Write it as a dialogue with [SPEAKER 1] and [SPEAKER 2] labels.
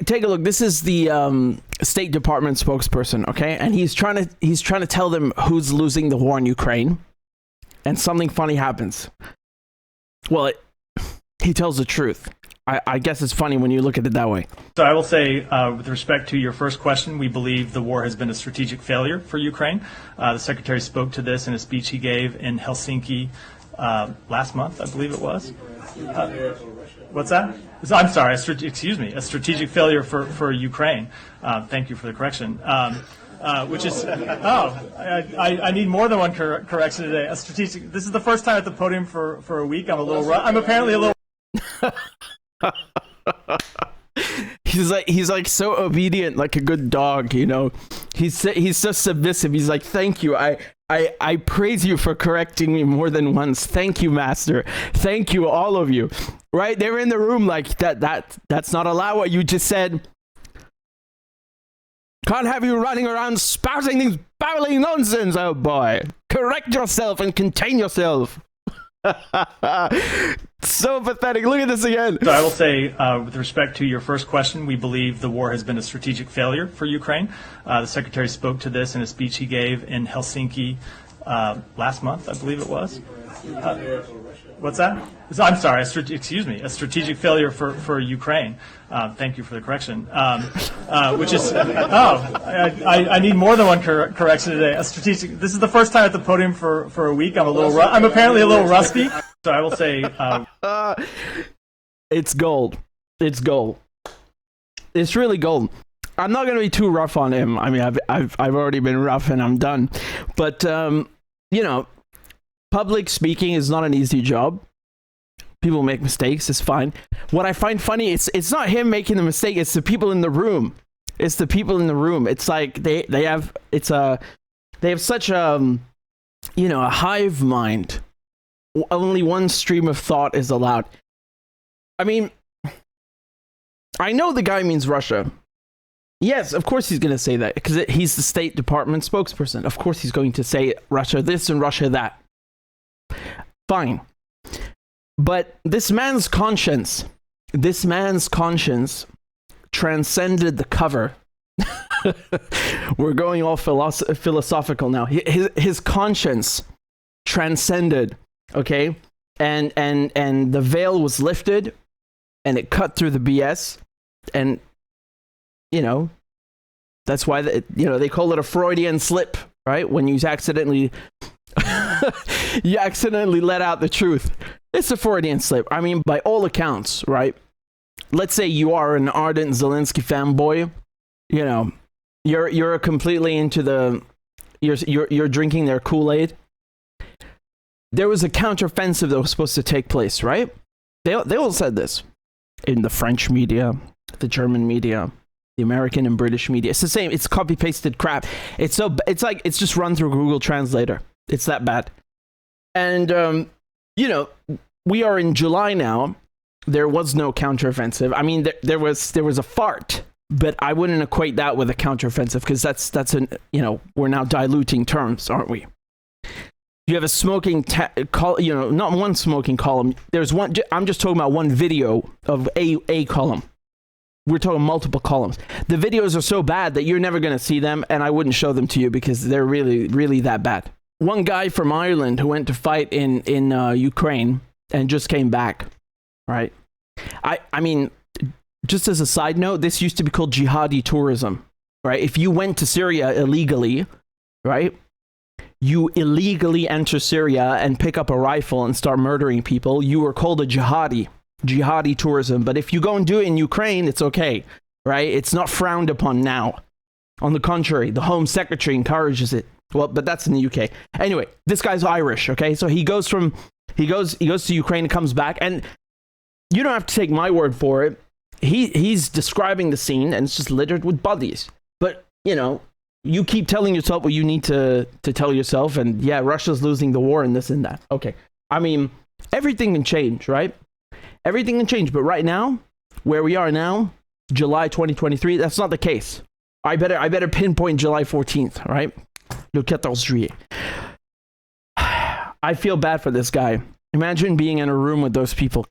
[SPEAKER 1] take a look. This is the State Department spokesperson, okay? And he's trying to tell them who's losing the war in Ukraine. And something funny happens. Well, he tells the truth. I guess it's funny when you look at it that way.
[SPEAKER 2] So I will say, with respect to your first question, we believe the war has been a strategic failure for Ukraine. The Secretary spoke to this in a speech he gave in Helsinki last month, I believe it was. What's that? I'm sorry, a strategic failure for Ukraine. Thank you for the correction. Which is, I need more than one correction today. A strategic, this is the first time at the podium for a week. I'm apparently a little...
[SPEAKER 1] He's like so obedient, like a good dog, you know. He's so submissive. He's like, thank you. I praise you for correcting me more than once. Thank you, master. Thank you, all of you. Right? They're in the room like that's not allowed what you just said. Can't have you running around spouting these babbling nonsense, oh boy. Correct yourself and contain yourself. So pathetic. Look at this again.
[SPEAKER 2] So I will say, with respect to your first question, we believe the war has been a strategic failure for Ukraine. The Secretary spoke to this in a speech he gave in Helsinki last month, I believe it was. What's that? I'm sorry, a strategic failure for Ukraine. Thank you for the correction. Which is, I need more than one correction today. A strategic, this is the first time at the podium for a week. I'm apparently a little rusty. So I will say,
[SPEAKER 1] it's gold. It's gold. It's really gold. I'm not going to be too rough on him. I mean, I've already been rough and I'm done. But you know, public speaking is not an easy job. People make mistakes. It's fine. What I find funny, it's not him making the mistake. It's the people in the room. It's the people in the room. It's like they have such a a hive mind. Only one stream of thought is allowed. I mean, I know the guy means Russia. Yes, of course he's going to say that because he's the State Department spokesperson. Of course he's going to say Russia this and Russia that. Fine. But this man's conscience transcended the cover. We're going all philosophical now. His conscience transcended, okay? And the veil was lifted and it cut through the BS. And, you know, that's why, they call it a Freudian slip, right? When you accidentally let out the truth. It's a Freudian slip. I mean, by all accounts, right? Let's say you are an ardent Zelensky fanboy. You know, you're completely into you're drinking their Kool-Aid. There was a counteroffensive that was supposed to take place, right? They all said this in the French media, the German media, the American and British media. It's the same. It's copy-pasted crap. It's just run through Google Translator. It's that bad. And we are in July now. There was no counteroffensive. I mean, there was a fart, but I wouldn't equate that with a counteroffensive because we're now diluting terms, aren't we? You have a smoking, not one smoking column. There's one. I'm just talking about one video of a column. We're talking multiple columns. The videos are so bad that you're never going to see them, and I wouldn't show them to you because they're really, really that bad. One guy from Ireland who went to fight in Ukraine and just came back, right? I mean, just as a side note, this used to be called jihadi tourism, right? If you went to Syria illegally, right? You illegally enter Syria and pick up a rifle and start murdering people, you were called a jihadi tourism. But if you go and do it in Ukraine, it's okay, right? It's not frowned upon now. On the contrary, the Home Secretary encourages it. Well, but that's in the UK. Anyway, this guy's Irish, okay? So he goes to Ukraine and comes back, and you don't have to take my word for it. He's describing the scene, and it's just littered with bodies. But, you keep telling yourself what you need to tell yourself, and yeah, Russia's losing the war and this and that. Okay. I mean, everything can change, right? Everything can change, but right now, where we are now, July 2023, that's not the case. I better pinpoint July 14th, right? Le 14 juillet. I feel bad for this guy. Imagine being in a room with those people.